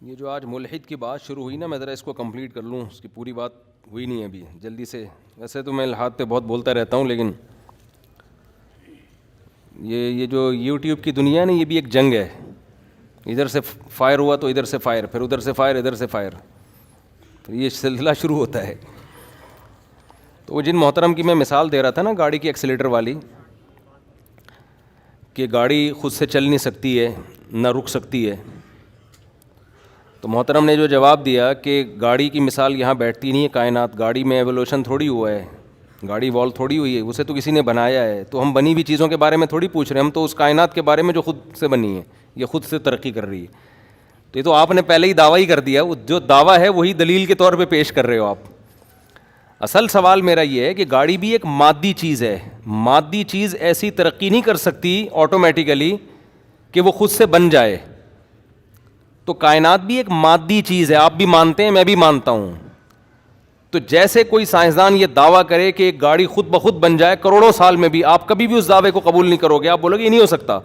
یہ جو آج ملحد کی بات شروع ہوئی نا، میں ذرا اس کو کمپلیٹ کر لوں، اس کی پوری بات ہوئی نہیں ہے ابھی، جلدی سے. ویسے تو میں الحاد پہ بہت بولتا رہتا ہوں، لیکن یہ جو یوٹیوب کی دنیا ہے نا، یہ بھی ایک جنگ ہے. ادھر سے فائر ہوا تو ادھر سے فائر، پھر ادھر سے فائر، ادھر سے فائر، پھر یہ سلسلہ شروع ہوتا ہے. تو وہ جن محترم کی میں مثال دے رہا تھا نا، گاڑی کی ایکسیلیٹر والی، کہ گاڑی خود سے چل نہیں سکتی ہے، نہ رک سکتی ہے. تو محترم نے جو جواب دیا کہ گاڑی کی مثال یہاں بیٹھتی نہیں ہے، کائنات، گاڑی میں ایوولوشن تھوڑی ہوا ہے، گاڑی وال تھوڑی ہوئی ہے، اسے تو کسی نے بنایا ہے. تو ہم بنی ہوئی چیزوں کے بارے میں تھوڑی پوچھ رہے ہیں، ہم تو اس کائنات کے بارے میں جو خود سے بنی ہے، یہ خود سے ترقی کر رہی ہے. تو یہ تو آپ نے پہلے ہی دعویٰ ہی کر دیا، جو دعویٰ ہے وہی دلیل کے طور پہ پیش کر رہے ہو آپ. اصل سوال میرا یہ ہے کہ گاڑی بھی ایک مادی چیز ہے، مادی چیز ایسی ترقی نہیں کر سکتی آٹومیٹیکلی کہ وہ خود سے بن جائے. تو کائنات بھی ایک مادی چیز ہے، آپ بھی مانتے ہیں، میں بھی مانتا ہوں. تو جیسے کوئی سائنسدان یہ دعویٰ کرے کہ ایک گاڑی خود بخود بن جائے کروڑوں سال میں، بھی آپ کبھی بھی اس دعوے کو قبول نہیں کرو گے، آپ بولو گے یہ نہیں ہو سکتا.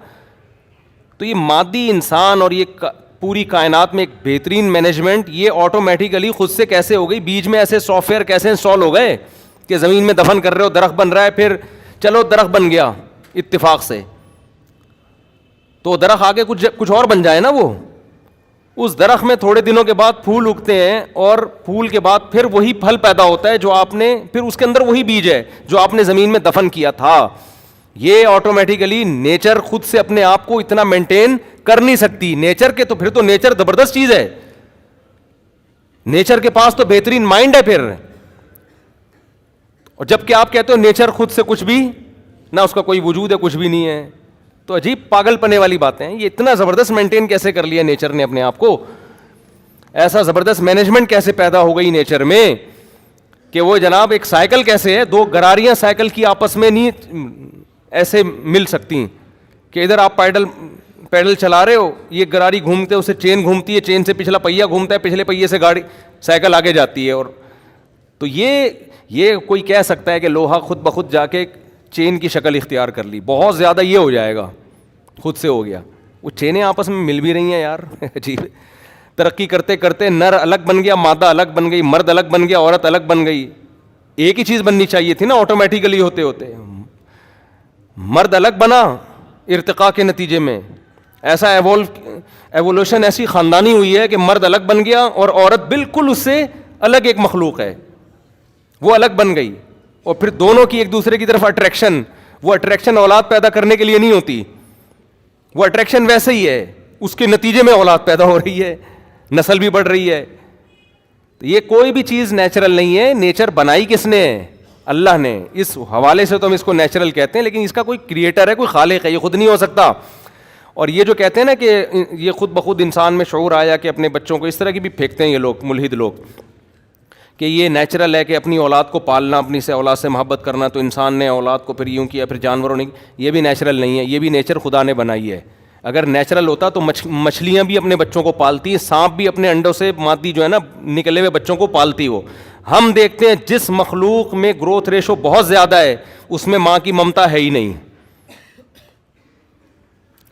تو یہ مادی انسان اور یہ پوری کائنات میں ایک بہترین مینجمنٹ، یہ آٹومیٹیکلی خود سے کیسے ہو گئی؟ بیچ میں ایسے سافٹ ویئر کیسے انسٹال ہو گئے کہ زمین میں دفن کر رہے ہو، درخت بن رہا ہے، پھر چلو درخت بن گیا اتفاق سے، تو درخت آگے کچھ اور بن جائے نا. وہ اس درخت میں تھوڑے دنوں کے بعد پھول اگتے ہیں، اور پھول کے بعد پھر وہی پھل پیدا ہوتا ہے جو آپ نے، پھر اس کے اندر وہی بیج ہے جو آپ نے زمین میں دفن کیا تھا. یہ آٹومیٹیکلی نیچر خود سے اپنے آپ کو اتنا مینٹین کر نہیں سکتی. نیچر کے تو پھر تو نیچر زبردست چیز ہے، نیچر کے پاس تو بہترین مائنڈ ہے پھر. اور جب کہ آپ کہتے ہو نیچر خود سے کچھ بھی نہ، اس کا کوئی وجود ہے، کچھ بھی نہیں ہے. تو عجیب پاگل پنے والی باتیں ہیں. یہ اتنا زبردست مینٹین کیسے کر لیا نیچر نے اپنے آپ کو؟ ایسا زبردست مینجمنٹ کیسے پیدا ہو گئی نیچر میں کہ وہ جناب ایک سائیکل کیسے ہے، دو گراریاں سائیکل کی آپس میں نہیں ایسے مل سکتی کہ ادھر آپ پیڈل چلا رہے ہو، یہ گراری گھومتے، اسے چین گھومتی ہے، چین سے پچھلا پہیہ گھومتا ہے، پچھلے پہیے سے گاڑی سائیکل آگے جاتی ہے. اور تو یہ کوئی کہہ سکتا ہے کہ لوہا خود بخود جا کے چین کی شکل اختیار کر لی؟ بہت زیادہ یہ ہو جائے گا، خود سے ہو گیا. وہ چینیں آپس میں مل بھی رہی ہیں یار. عجیب. ترقی کرتے کرتے نر الگ بن گیا، مادہ الگ بن گئی، مرد الگ بن گیا، عورت الگ بن گئی. ایک ہی چیز بننی چاہیے تھی نا آٹومیٹیکلی ہوتے ہوتے. مرد الگ بنا ارتقاء کے نتیجے میں، ایسا ایوولوشن ایسی خاندانی ہوئی ہے کہ مرد الگ بن گیا اور عورت بالکل اس سے الگ ایک مخلوق ہے، وہ الگ بن گئی. اور پھر دونوں کی ایک دوسرے کی طرف اٹریکشن، وہ اٹریکشن اولاد پیدا کرنے کے لیے نہیں ہوتی، وہ اٹریکشن ویسے ہی ہے، اس کے نتیجے میں اولاد پیدا ہو رہی ہے، نسل بھی بڑھ رہی ہے. تو یہ کوئی بھی چیز نیچرل نہیں ہے. نیچر بنائی کس نے ہے؟ اللہ نے. اس حوالے سے تو ہم اس کو نیچرل کہتے ہیں، لیکن اس کا کوئی کریٹر ہے، کوئی خالق ہے، یہ خود نہیں ہو سکتا. اور یہ جو کہتے ہیں نا کہ یہ خود بخود انسان میں شعور آیا کہ اپنے بچوں کو، اس طرح کی بھی پھینکتے ہیں یہ لوگ، ملحد لوگ، کہ یہ نیچرل ہے کہ اپنی اولاد کو پالنا، اپنی سے اولاد سے محبت کرنا، تو انسان نے اولاد کو پھر یوں کیا، پھر جانوروں نے. یہ بھی نیچرل نہیں ہے، یہ بھی نیچر خدا نے بنائی ہے. اگر نیچرل ہوتا تو مچھلیاں بھی اپنے بچوں کو پالتی ہیں، سانپ بھی اپنے انڈوں سے مادی جو ہے نا نکلے ہوئے بچوں کو پالتی. ہو ہم دیکھتے ہیں جس مخلوق میں گروتھ ریشو بہت زیادہ ہے اس میں ماں کی ممتا ہے ہی نہیں،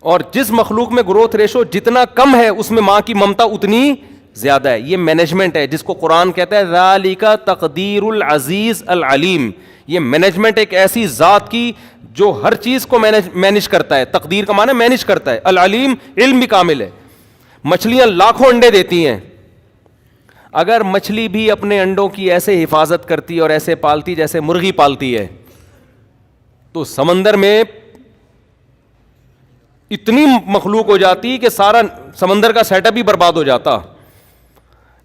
اور جس مخلوق میں گروتھ ریشو جتنا کم ہے اس میں ماں کی ممتا اتنی زیادہ ہے. یہ مینجمنٹ ہے جس کو قرآن کہتا ہے ذالک تقدیر العزیز العلیم. یہ مینجمنٹ ایک ایسی ذات کی جو ہر چیز کو مینج کرتا ہے. تقدیر کا معنی مینج کرتا ہے، العلیم علم بھی کامل ہے. مچھلیاں لاکھوں انڈے دیتی ہیں، اگر مچھلی بھی اپنے انڈوں کی ایسے حفاظت کرتی اور ایسے پالتی جیسے مرغی پالتی ہے تو سمندر میں اتنی مخلوق ہو جاتی کہ سارا سمندر کا سیٹ اپ ہی برباد ہو جاتا.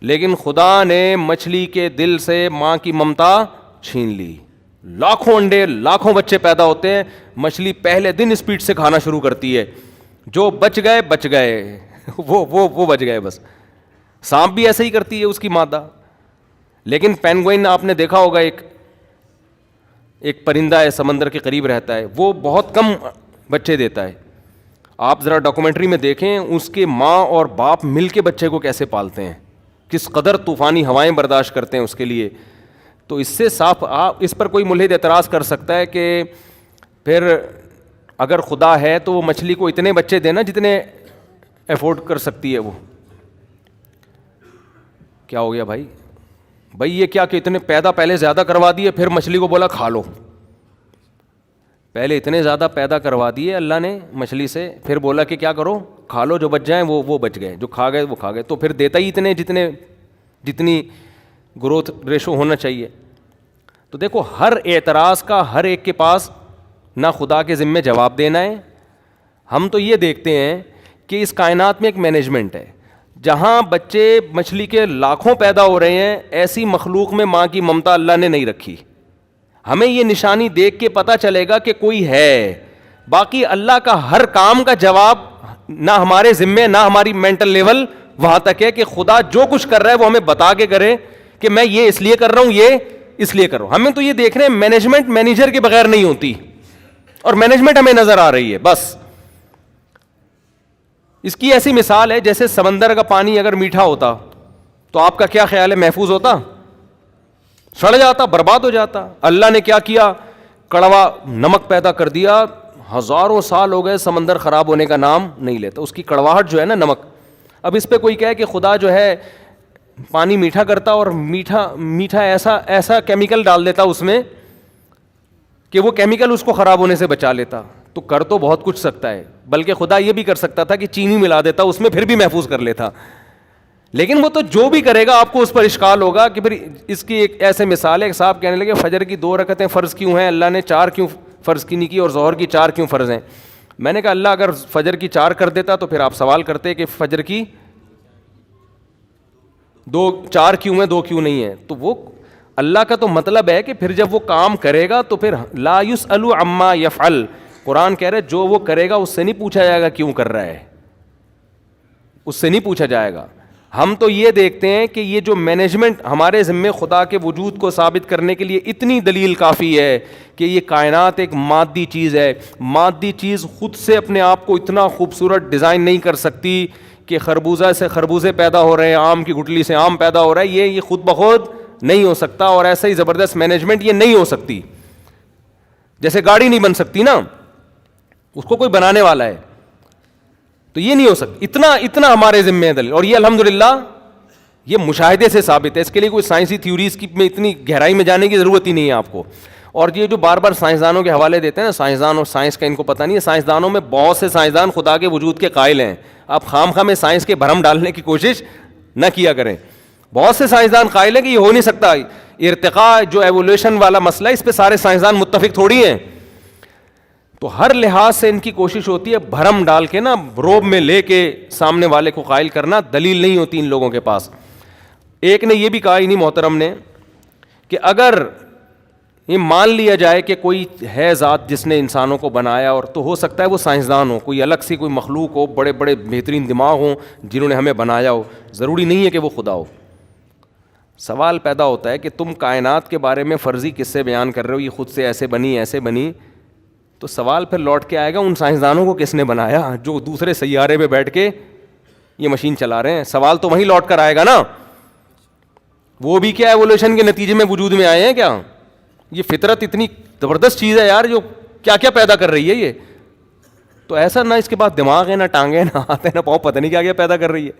لیکن خدا نے مچھلی کے دل سے ماں کی ممتا چھین لی. لاکھوں انڈے، لاکھوں بچے پیدا ہوتے ہیں، مچھلی پہلے دن اسپیڈ سے کھانا شروع کرتی ہے، جو بچ گئے وہ بچ گئے بس. سانپ بھی ایسے ہی کرتی ہے اس کی مادہ. لیکن پینگوئن آپ نے دیکھا ہوگا، ایک پرندہ ہے سمندر کے قریب رہتا ہے، وہ بہت کم بچے دیتا ہے. آپ ذرا ڈاکومنٹری میں دیکھیں اس کے ماں اور باپ مل کے بچے کو کیسے پالتے ہیں، کس قدر طوفانی ہوائیں برداشت کرتے ہیں اس کے لیے. تو اس سے صاف اس پر کوئی ملحد اعتراض کر سکتا ہے کہ پھر اگر خدا ہے تو وہ مچھلی کو اتنے بچے دینا جتنے افورڈ کر سکتی ہے وہ. کیا ہو گیا بھائی؟ بھائی یہ کیا کہ اتنے پیدا پہلے زیادہ کروا دیے، پھر مچھلی کو بولا کھا لو. پہلے اتنے زیادہ پیدا کروا دیے اللہ نے مچھلی سے، پھر بولا کہ کیا کرو، کھا لو، جو بچ جائیں وہ بچ گئے، جو کھا گئے وہ کھا گئے. تو پھر دیتا ہی اتنے جتنی گروتھ ریشو ہونا چاہیے. تو دیکھو ہر اعتراض کا ہر ایک کے پاس نہ خدا کے ذمے جواب دینا ہے. ہم تو یہ دیکھتے ہیں کہ اس کائنات میں ایک مینجمنٹ ہے، جہاں بچے مچھلی کے لاکھوں پیدا ہو رہے ہیں، ایسی مخلوق میں ماں کی ممتا اللہ نے نہیں رکھی. ہمیں یہ نشانی دیکھ کے پتہ چلے گا کہ کوئی ہے. باقی اللہ کا ہر کام کا جواب نہ ہمارے ذمے، نہ ہماری مینٹل لیول وہاں تک ہے کہ خدا جو کچھ کر رہا ہے وہ ہمیں بتا کے کرے کہ میں یہ اس لیے کر رہا ہوں، یہ اس لیے کر رہا ہوں. ہمیں تو یہ دیکھ رہے ہیں مینجمنٹ مینیجر کے بغیر نہیں ہوتی، اور مینجمنٹ ہمیں نظر آ رہی ہے بس. اس کی ایسی مثال ہے جیسے سمندر کا پانی اگر میٹھا ہوتا تو آپ کا کیا خیال ہے، محفوظ ہوتا؟ سڑ جاتا، برباد ہو جاتا. اللہ نے کیا کیا، کڑوا نمک پیدا کر دیا. ہزاروں سال ہو گئے سمندر خراب ہونے کا نام نہیں لیتا. اس کی کڑواہٹ جو ہے نا نمک. اب اس پہ کوئی کہے کہ خدا جو ہے پانی میٹھا کرتا اور میٹھا ایسا کیمیکل ڈال دیتا اس میں کہ وہ کیمیکل اس کو خراب ہونے سے بچا لیتا. تو کر تو بہت کچھ سکتا ہے، بلکہ خدا یہ بھی کر سکتا تھا کہ چینی ملا دیتا اس میں، پھر بھی محفوظ کر لیتا. لیکن وہ تو جو بھی کرے گا آپ کو اس پر اشکال ہوگا کہ پھر اس کی ایک ایسے مثال ہے. ایک صاحب کہنے لگے فجر کی 2 رکعتیں فرض کیوں ہیں، اللہ نے 4 کیوں فرض کی نہیں کی، اور ظہر کی 4 کیوں فرض ہیں؟ میں نے کہا اللہ اگر فجر کی 4 کر دیتا تو پھر آپ سوال کرتے کہ فجر کی 4 کیوں ہیں 2 کیوں نہیں ہیں. تو وہ اللہ کا تو مطلب ہے کہ پھر جب وہ کام کرے گا تو پھر لا یسأل عما یفعل. قرآن کہہ رہے جو وہ کرے گا اس سے نہیں پوچھا جائے گا کیوں کر رہا ہے، اس سے نہیں پوچھا جائے گا. ہم تو یہ دیکھتے ہیں کہ یہ جو مینجمنٹ ہمارے ذمے خدا کے وجود کو ثابت کرنے کے لیے اتنی دلیل کافی ہے کہ یہ کائنات ایک مادی چیز ہے. مادی چیز خود سے اپنے آپ کو اتنا خوبصورت ڈیزائن نہیں کر سکتی کہ خربوزہ سے خربوزے پیدا ہو رہے ہیں، آم کی گٹلی سے آم پیدا ہو رہا ہے. یہ خود بخود نہیں ہو سکتا. اور ایسا ہی زبردست مینجمنٹ یہ نہیں ہو سکتی. جیسے گاڑی نہیں بن سکتی نا، اس کو کوئی بنانے والا ہے، تو یہ نہیں ہو سکتی. اتنا ہمارے ذمہ ہے دلیل. اور یہ الحمدللہ یہ مشاہدے سے ثابت ہے. اس کے لیے کوئی سائنسی تھیوریز کی میں اتنی گہرائی میں جانے کی ضرورت ہی نہیں ہے آپ کو. اور یہ جو بار بار سائنسدانوں کے حوالے دیتے ہیں نا، سائنسدان اور سائنس کا ان کو پتہ نہیں ہے. سائنسدانوں میں بہت سے سائنسدان خدا کے وجود کے قائل ہیں. آپ خام خواہ میں سائنس کے بھرم ڈالنے کی کوشش نہ کیا کریں. بہت سے سائنسدان قائل ہیں کہ یہ ہو نہیں سکتا. ارتقاء جو ایوولوشن والا مسئلہ ہے، اس پہ سارے سائنسدان متفق تھوڑی ہیں. تو ہر لحاظ سے ان کی کوشش ہوتی ہے بھرم ڈال کے نا، روب میں لے کے سامنے والے کو قائل کرنا. دلیل نہیں ہوتی ان لوگوں کے پاس. ایک نے یہ بھی کہا انہی محترم نے کہ اگر یہ مان لیا جائے کہ کوئی ہے ذات جس نے انسانوں کو بنایا، اور تو ہو سکتا ہے وہ سائنسدان ہو، کوئی الگ سی کوئی مخلوق ہو، بڑے بڑے بہترین دماغ ہوں جنہوں نے ہمیں بنایا ہو، ضروری نہیں ہے کہ وہ خدا ہو. سوال پیدا ہوتا ہے کہ تم کائنات کے بارے میں فرضی قصے بیان کر رہے ہو، یہ خود سے ایسے بنی، تو سوال پھر لوٹ کے آئے گا ان سائنسدانوں کو کس نے بنایا جو دوسرے سیارے پہ بیٹھ کے یہ مشین چلا رہے ہیں. سوال تو وہیں لوٹ کر آئے گا نا. وہ بھی کیا ایوولوشن کے نتیجے میں وجود میں آئے ہیں کیا؟ یہ فطرت اتنی زبردست چیز ہے یار، جو کیا کیا پیدا کر رہی ہے یہ. تو ایسا نہ اس کے بعد دماغ ہے، نہ ٹانگیں، نہ ہاتھ ہے، نہ پاؤں، پتہ نہیں کیا کیا پیدا کر رہی ہے.